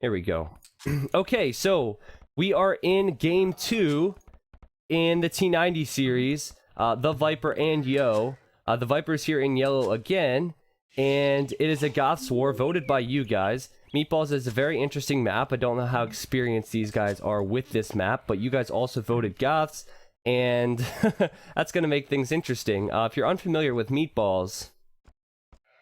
Here we go. Okay, so we are in game 2 in the T90 series. TheViper and Yo. The Viper's here in yellow again, and it is a Goths War voted by you guys. Meatballs is a very interesting map. I don't know how experienced these guys are with this map, but you guys also voted Goths, and that's going to make things interesting. If you're unfamiliar with Meatballs,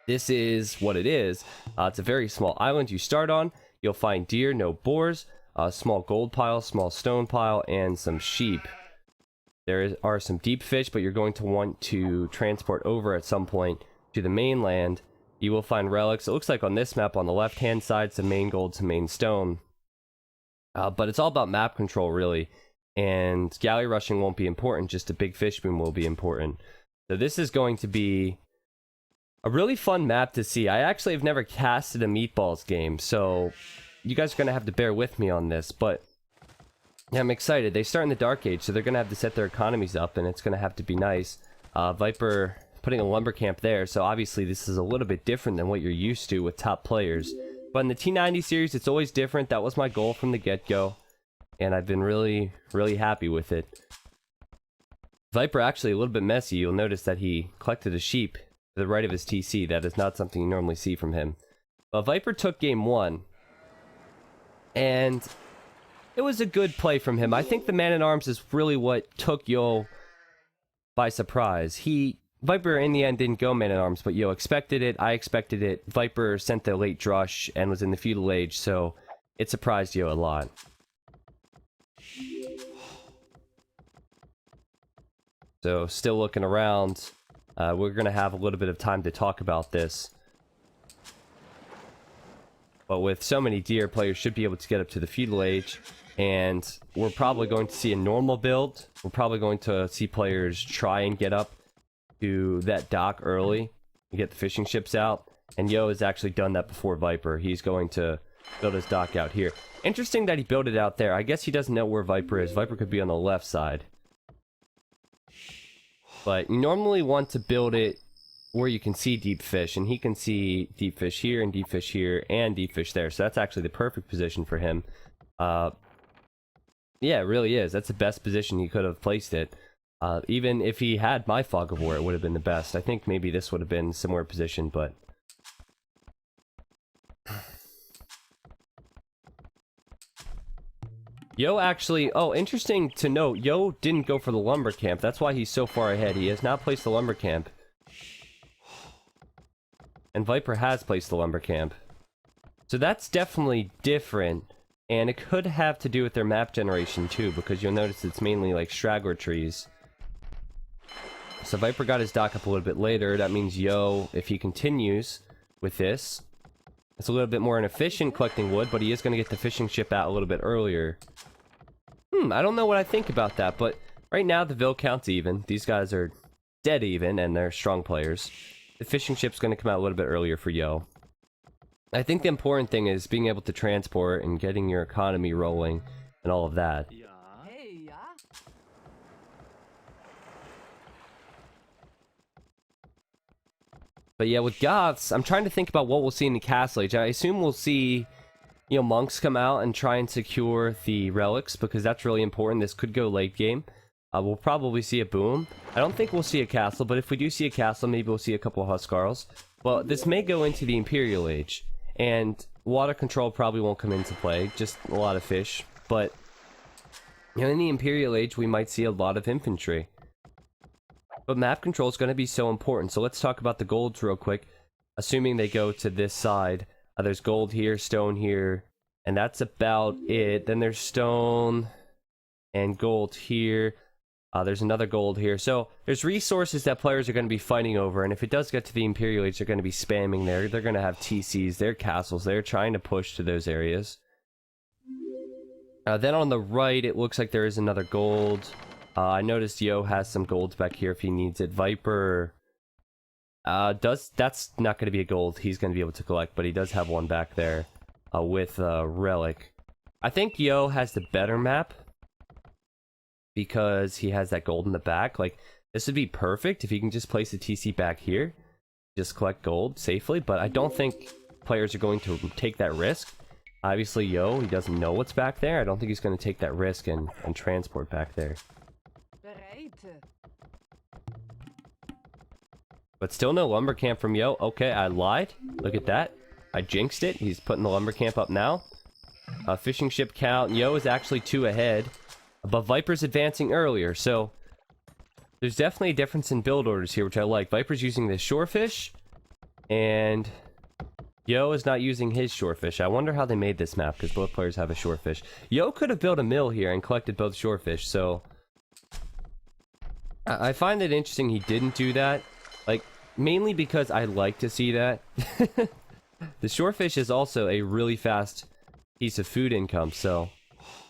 this is what it is. It's a very small island you start on. You'll find deer, no boars, a small gold pile, small stone pile, and some sheep. There are some deep fish, but you're going to want to transport over at some point to the mainland. You will find relics. It looks like on this map on the left-hand side, some main gold, some main stone. But it's all about map control, really. And galley rushing won't be important, just a big fish boom will be important. So this is going to be a really fun map to see. I actually have never casted a Meatballs game, so you guys are going to have to bear with me on this, but yeah, I'm excited. They start in the Dark Age, so they're going to have to set their economies up, and it's going to have to be nice. Viper putting a lumber camp there, so obviously this is a little bit different than what you're used to with top players. But in the T90 series, it's always different. That was my goal from the get-go, and I've been really, really happy with it. Viper actually a little bit messy. You'll notice that he collected a sheep to the right of his TC. That is not something you normally see from him. But Viper took game 1, and it was a good play from him. I think the man-at-arms is really what took Yo by surprise. Viper in the end didn't go man-at-arms, but Yo expected it, I expected it. Viper sent the late drush and was in the feudal age, so it surprised Yo a lot. So still looking around. We're going to have a little bit of time to talk about this. But with so many deer, players should be able to get up to the feudal age. And we're probably going to see a normal build. We're probably going to see players try and get up to that dock early and get the fishing ships out. And Yo has actually done that before Viper. He's going to build his dock out here. Interesting that he built it out there. I guess he doesn't know where Viper is. Viper could be on the left side. But you normally want to build it where you can see deep fish. And he can see deep fish here and deep fish here and deep fish there. So that's actually the perfect position for him. Yeah, it really is. That's the best position he could have placed it. Even if he had my Fog of War, it would have been the best. I think maybe this would have been a similar position, but Yo actually, oh, interesting to note, Yo didn't go for the lumber camp. That's why he's so far ahead. He has not placed the lumber camp. And Viper has placed the lumber camp. So that's definitely different. And it could have to do with their map generation too, because you'll notice it's mainly like straggler trees. So Viper got his dock up a little bit later. That means Yo, if he continues with this, it's a little bit more inefficient collecting wood, but he is going to get the fishing ship out a little bit earlier. I don't know what I think about that, but right now the Vil count's even. These guys are dead even, and they're strong players. The fishing ship's going to come out a little bit earlier for Yo. I think the important thing is being able to transport and getting your economy rolling and all of that. But yeah, with Goths, I'm trying to think about what we'll see in the Castle Age. I assume we'll see, you know, monks come out and try and secure the relics, because that's really important. This could go late game. We'll probably see a boom. I don't think we'll see a castle, but if we do see a castle, maybe we'll see a couple of Huskarls. Well, this may go into the Imperial Age. And water control probably won't come into play, just a lot of fish. But, you know, in the Imperial Age, we might see a lot of infantry. But map control is going to be so important. So let's talk about the golds real quick. Assuming they go to this side. There's gold here, stone here, and that's about it. Then there's stone and gold here. There's another gold here. So there's resources that players are going to be fighting over, and if it does get to the Imperial Age, they're going to be spamming there. They're going to have TCs, their castles. They're trying to push to those areas. Then on the right, it looks like there is another gold. I noticed Yo has some golds back here if he needs it. Viper that's not going to be a gold he's going to be able to collect, but he does have one back there with relic. I think Yo has the better map because he has that gold in the back. Like, this would be perfect if he can just place a TC back here, just collect gold safely, but I don't think players are going to take that risk. Obviously, Yo, he doesn't know what's back there. I don't think he's going to take that risk and transport back there. But still no lumber camp from Yo. Okay, I lied. Look at that. I jinxed it. He's putting the lumber camp up now. Fishing ship count. Yo is actually 2 ahead. But Viper's advancing earlier, so there's definitely a difference in build orders here, which I like. Viper's using the shorefish, and Yo is not using his shorefish. I wonder how they made this map, because both players have a shorefish. Yo could have built a mill here and collected both shorefish, so I find it interesting he didn't do that. Like, mainly because I like to see that. The shorefish is also a really fast piece of food income, so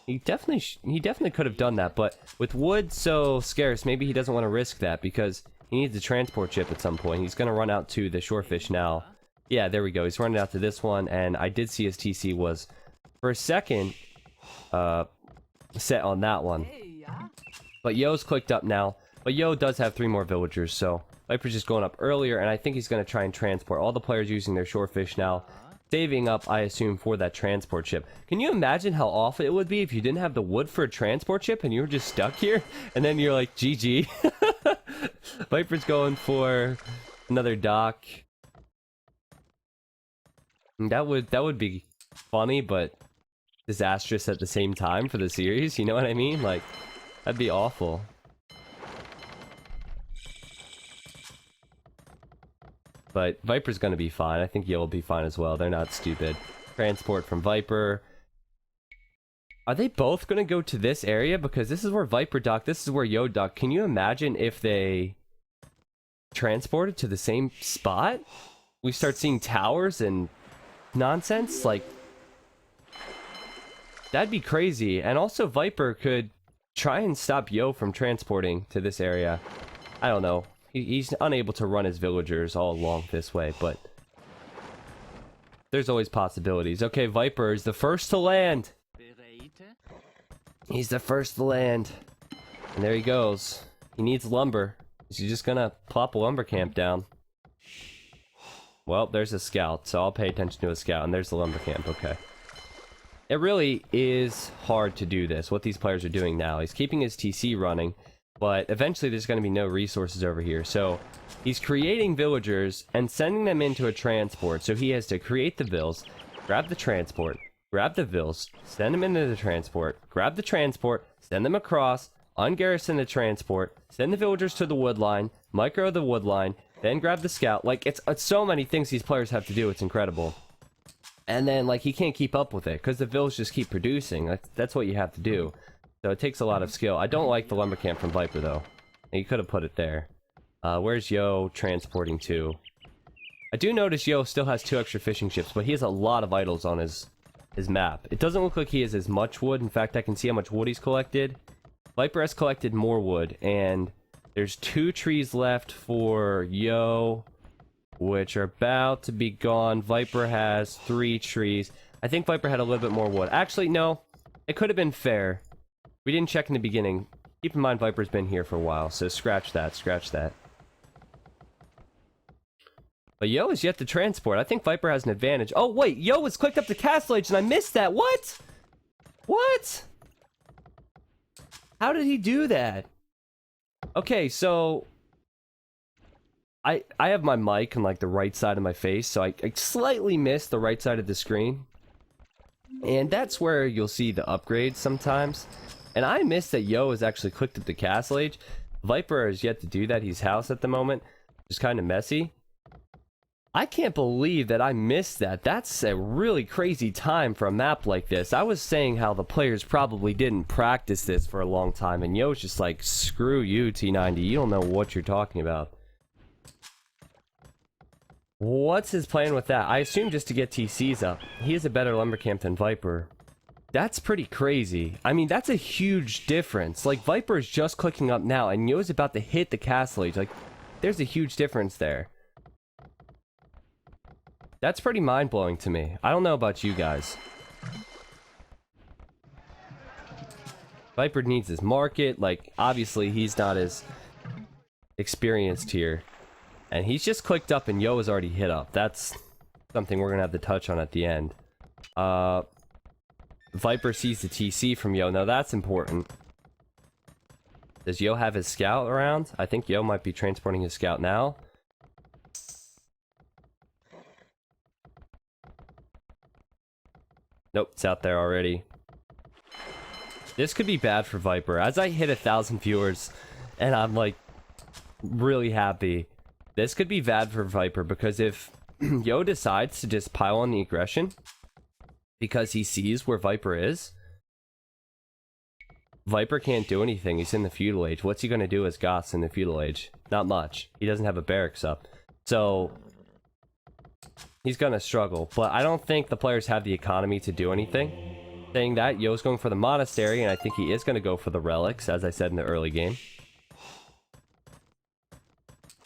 he definitely could have done that, but with wood so scarce, maybe he doesn't want to risk that because he needs a transport ship at some point. He's going to run out to the shorefish now. Yeah, there we go. He's running out to this one, and I did see his TC was, for a second, set on that one. But Yo's clicked up now. But Yo does have 3 more villagers, so Viper's just going up earlier, and I think he's going to try and transport. All the players using their shorefish now, saving up, I assume, for that transport ship. Can you imagine how awful it would be if you didn't have the wood for a transport ship and you were just stuck here? And then you're like, GG. Viper's going for another dock. That would be funny, but disastrous at the same time for the series. You know what I mean? Like, that'd be awful. But Viper's gonna be fine. I think Yo will be fine as well. They're not stupid. Transport from Viper. Are they both gonna go to this area? Because this is where Viper docked. This is where Yo docked. Can you imagine if they transported to the same spot? We start seeing towers and nonsense? Like, that'd be crazy. And also Viper could try and stop Yo from transporting to this area. I don't know. He's unable to run his villagers all along this way, but there's always possibilities. Okay, Viper is the first to land. He's the first to land. And there he goes. He needs lumber. Is he just gonna plop a lumber camp down? Well, there's a scout, so I'll pay attention to a scout, and there's the lumber camp. Okay. It really is hard to do this, what these players are doing now. He's keeping his TC running, but eventually there's going to be no resources over here. So he's creating villagers and sending them into a transport. So he has to create the vills, grab the transport, grab the vills, send them into the transport, grab the transport, send them across, ungarrison the transport, send the villagers to the wood line, micro the wood line, then grab the scout. Like, it's so many things these players have to do. It's incredible. And then, like, he can't keep up with it because the vills just keep producing. That's what you have to do. So it takes a lot of skill. I don't like the lumber camp from Viper, though. You could have put it there. Where's Yo transporting to? I do notice Yo still has 2 extra fishing ships, but he has a lot of idols on his map. It doesn't look like he has as much wood. In fact, I can see how much wood he's collected. Viper has collected more wood, and there's 2 trees left for Yo, which are about to be gone. Viper has 3 trees. I think Viper had a little bit more wood. Actually, no. It could have been fair. We didn't check in the beginning. Keep in mind Viper's been here for a while, so scratch that, scratch that. But Yo is yet to transport. I think Viper has an advantage. Oh, wait, Yo was clicked up to Castle Age and I missed that. What? What? How did he do that? Okay, so I have my mic on like the right side of my face, so I slightly missed the right side of the screen. And that's where you'll see the upgrades sometimes. And I missed that Yo is actually clicked at the Castle Age. Viper has yet to do that. He's house at the moment. Just kind of messy. I can't believe that I missed that. That's a really crazy time for a map like this. I was saying how the players probably didn't practice this for a long time, and Yo's just like, screw you, T90. You don't know what you're talking about. What's his plan with that? I assume just to get TCs up. He has a better lumber camp than Viper. That's pretty crazy. I mean, that's a huge difference. Like, Viper is just clicking up now, and Yo's about to hit the Castle Age. Like, there's a huge difference there. That's pretty mind-blowing to me. I don't know about you guys. Viper needs his market. Like, obviously, he's not as experienced here. And he's just clicked up, and Yo is already hit up. That's something we're going to have to touch on at the end. Viper sees the TC from Yo. Now that's important. Does Yo have his scout around? I think Yo might be transporting his scout now. Nope, it's out there already. This could be bad for Viper. As I hit 1,000 viewers, and I'm like really happy, this could be bad for Viper, because if Yo decides to just pile on the aggression because he sees where Viper is, Viper can't do anything. He's in the feudal age. What's he gonna do as Goths in the feudal age? Not much. He doesn't have a barracks up, so he's gonna struggle. But I don't think the players have the economy to do anything. Saying that, Yo's going for the monastery, and I think he is gonna go for the relics, as I said in the early game.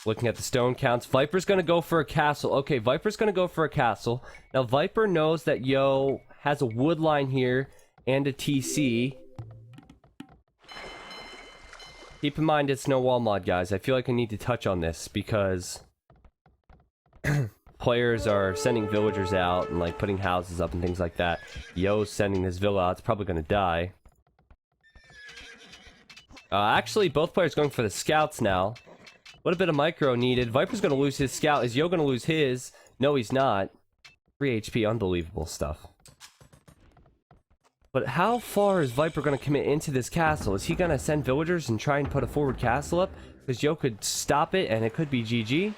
Looking at the stone counts, Viper's gonna go for a castle. Okay, Viper's gonna go for a castle. Now, Viper knows that Yo has a wood line here and a TC. Keep in mind it's no wall mod, guys. I feel like I need to touch on this because players are sending villagers out and like putting houses up and things like that. Yo's sending this villa out. It's probably gonna die. Actually, both players going for the scouts now. What a bit of micro needed. Viper's gonna lose his scout. Is Yo gonna lose his? No, he's not. 3 HP, unbelievable stuff. But how far is Viper gonna commit into this castle? Is he gonna send villagers and try and put a forward castle up? Because Yo could stop it and it could be GG.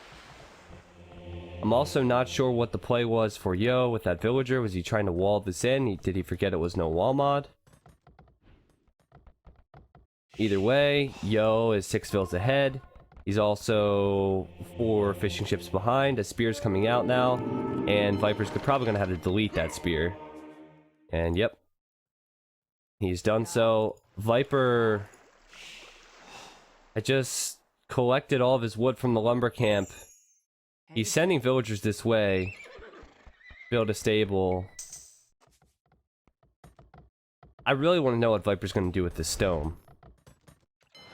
I'm also not sure what the play was for Yo with that villager. Was he trying to wall this in? Did he forget it was no wall mod? Either way, Yo is 6 vills ahead. He's also 4 fishing ships behind. A spear's coming out now. And Viper's probably going to have to delete that spear. And yep. He's done so. Viper had just collected all of his wood from the lumber camp. He's sending villagers this way. Build a stable. I really want to know what Viper's going to do with this stone.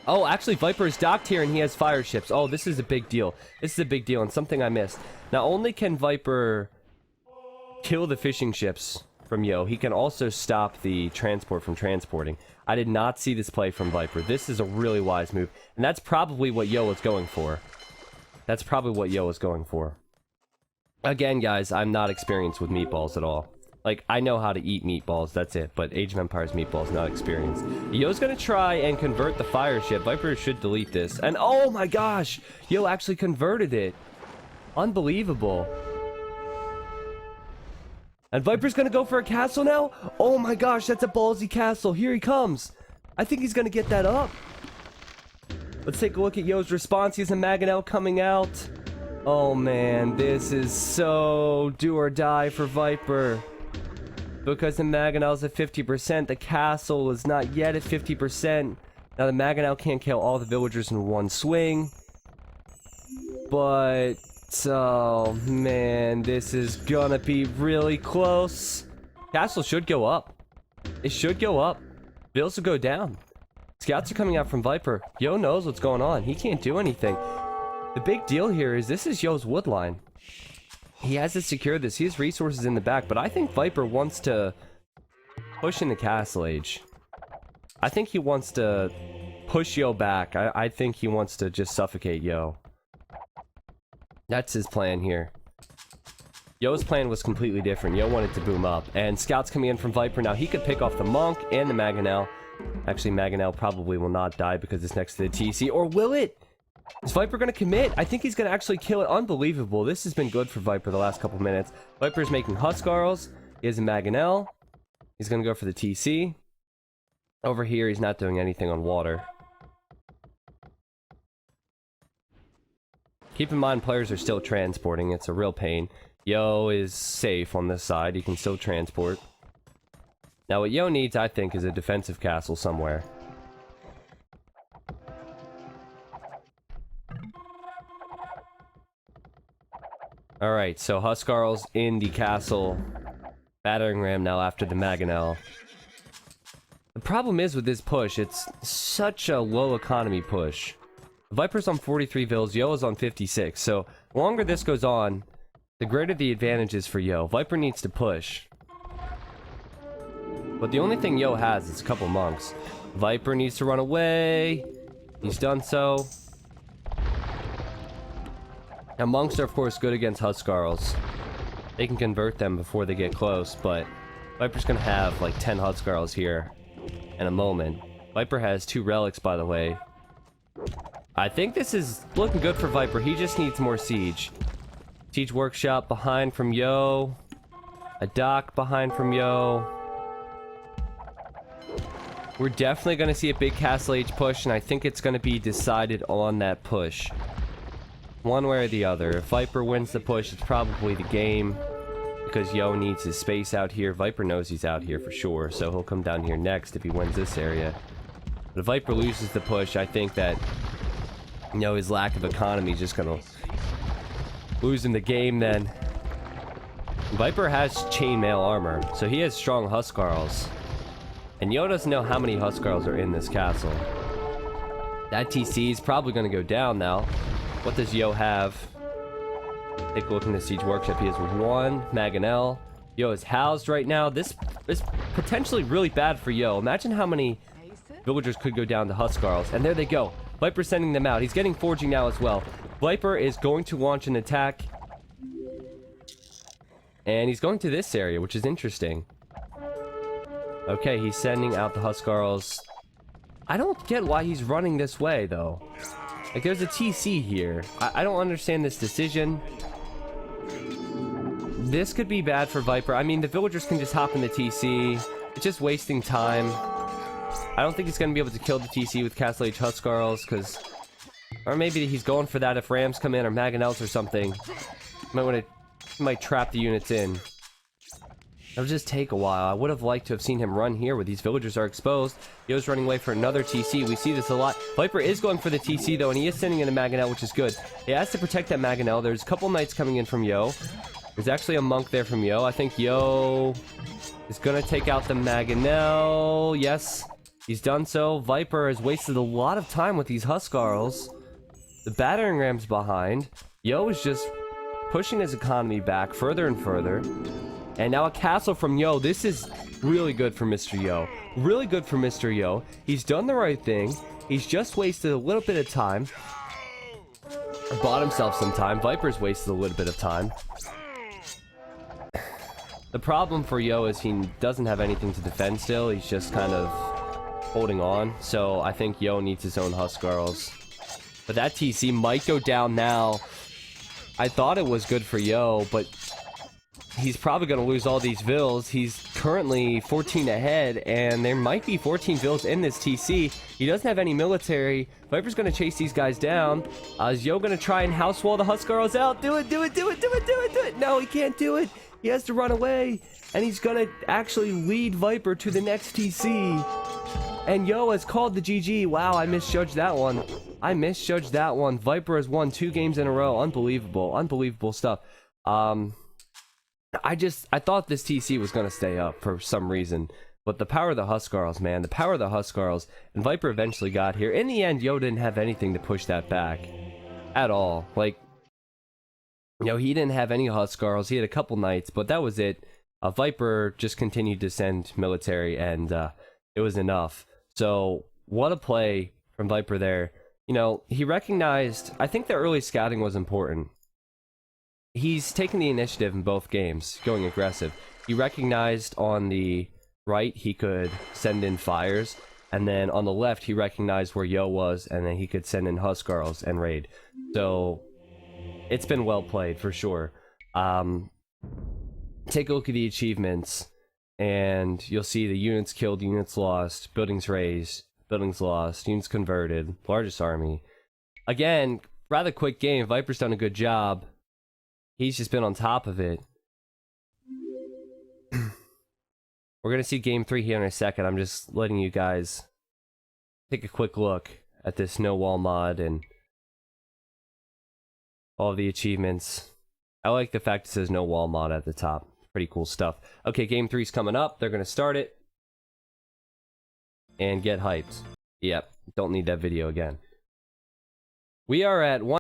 Oh, actually, Viper is docked here and he has fire ships. Oh, this is a big deal. This is a big deal and something I missed. Not only can Viper kill the fishing ships from Yo, he can also stop the transport from transporting. I did not see this play from Viper. This is a really wise move. And that's probably what Yo was going for. That's probably what Yo was going for. Again, guys, I'm not experienced with meatballs at all. Like, I know how to eat meatballs, that's it. But Age of Empires meatballs, not experienced. Yo's gonna try and convert the fire ship. Viper should delete this. And oh my gosh! Yo actually converted it. Unbelievable. And Viper's gonna go for a castle now? Oh my gosh, that's a ballsy castle. Here he comes. I think he's gonna get that up. Let's take a look at Yo's response. He has a Mangonel coming out. Oh man, this is so do or die for Viper. Because the Mangonel's at 50%, the castle is not yet at 50%. Now the Mangonel can't kill all the villagers in one swing. But, oh man, this is gonna be really close. Castle should go up. It should go up. Bills will go down. Scouts are coming out from Viper. Yo knows what's going on. He can't do anything. The big deal here is this is Yo's wood line. He has to secure this. He has resources in the back, but I think Viper wants to push in the castle age. I think he wants to push Yo back. I think he wants to just suffocate Yo. That's his plan here. Yo's plan was completely different. Yo wanted to boom up. And scouts coming in from Viper. Now he could pick off the Monk and the Mangonel. Actually, Mangonel probably will not die because it's next to the TC. Or will it? Is Viper going to commit? I think he's going to actually kill it. Unbelievable. This has been good for Viper the last couple minutes. Viper's making Huskarls. He has a Mangonel. He's going to go for the TC. Over here, he's not doing anything on water. Keep in mind, players are still transporting. It's a real pain. Yo is safe on this side. He can still transport. Now, what Yo needs, I think, is a defensive castle somewhere. Alright, so Huskarls in the castle. Battering ram now after the Mangonel. The problem is with this push, it's such a low economy push. Viper's on 43 vills, Yo is on 56, so the longer this goes on, the greater the advantage is for Yo. Viper needs to push. But the only thing Yo has is a couple monks. Viper needs to run away. He's done so. Now, monks are, of course, good against Huskarls. They can convert them before they get close, but Viper's gonna have, like, 10 Huskarls here in a moment. Viper has 2 relics, by the way. I think this is looking good for Viper. He just needs more siege. Siege workshop behind from Yo. A dock behind from Yo. We're definitely going to see a big Castle Age push, and I think it's going to be decided on that push. One way or the other. If Viper wins the push, it's probably the game. Because Yo needs his space out here. Viper knows he's out here for sure, so he'll come down here next if he wins this area. But if Viper loses the push, I think that, you know, his lack of economy is just going to lose him the game then. Viper has chainmail armor, so he has strong Huskarls. And Yo doesn't know how many Huskarls are in this castle. That TC is probably going to go down now. What does Yo have? Take a look in the Siege Workshop. He has 1 Mangonel. Yo is housed right now. This is potentially really bad for Yo. Imagine how many villagers could go down to Huskarls. And there they go. Viper's sending them out. He's getting forging now as well. Viper is going to launch an attack. And he's going to this area, which is interesting. Okay, he's sending out the Huskarls. I don't get why he's running this way, though. Like, there's a TC here. I don't understand this decision. This could be bad for Viper. I mean, the villagers can just hop in the TC. It's just wasting time. I don't think he's going to be able to kill the TC with Castle Age Huskarls, because... Or maybe he's going for that if Rams come in, or Mangonels or something. Might trap the units in. It'll just take a while. I would have liked to have seen him run here where these villagers are exposed. Yo's running away for another TC. We see this a lot. Viper is going for the TC, though, and he is sending in a Mangonel, which is good. He has to protect that Mangonel. There's a couple knights coming in from Yo. There's actually a monk there from Yo. I think Yo is going to take out the Mangonel. Yes, he's done so. Viper has wasted a lot of time with these Huskarls. The battering ram's behind. Yo is just pushing his economy back further and further. And now a castle from Yo. This is really good for Mr. Yo. Really good for Mr. Yo. He's done the right thing. He's just wasted a little bit of time. Or bought himself some time. Viper's wasted a little bit of time. The problem for Yo is he doesn't have anything to defend still. He's just kind of holding on. So I think Yo needs his own Huskarls. But that TC might go down now. I thought it was good for Yo, but he's probably going to lose all these vills. He's currently 14 ahead, and there might be 14 vills in this TC. He doesn't have any military. Viper's going to chase these guys down. Is Yo going to try and house wall the Huskarls out? Do it, do it, do it, do it, do it, do it. No, he can't do it. He has to run away, and he's going to actually lead Viper to the next TC. And Yo has called the GG. Wow, I misjudged that one. I misjudged that one. Viper has won 2 games in a row. Unbelievable. Unbelievable stuff. I thought this TC was going to stay up for some reason. But the power of the Huskarls, man. The power of the Huskarls. And Viper eventually got here. In the end, Yo didn't have anything to push that back. At all. Like, you know, he didn't have any Huskarls. He had a couple knights, but that was it. Viper just continued to send military, and it was enough. So, what a play from Viper there. You know, he recognized... I think the early scouting was important. He's taken the initiative in both games, going aggressive. He recognized on the right he could send in fires, and then on the left he recognized where Yo was, and then he could send in Huskarls and raid. So, it's been well played, for sure. Take a look at the achievements, and you'll see the units killed, units lost, buildings razed, buildings lost, units converted, largest army. Again, rather quick game. Viper's done a good job. He's just been on top of it. We're going to see game 3 here in a second. I'm just letting you guys take a quick look at this no wall mod and all of the achievements. I like the fact it says no wall mod at the top. Pretty cool stuff. Okay, game 3's coming up. They're going to start it. And get hyped. Yep, don't need that video again. We are at 1.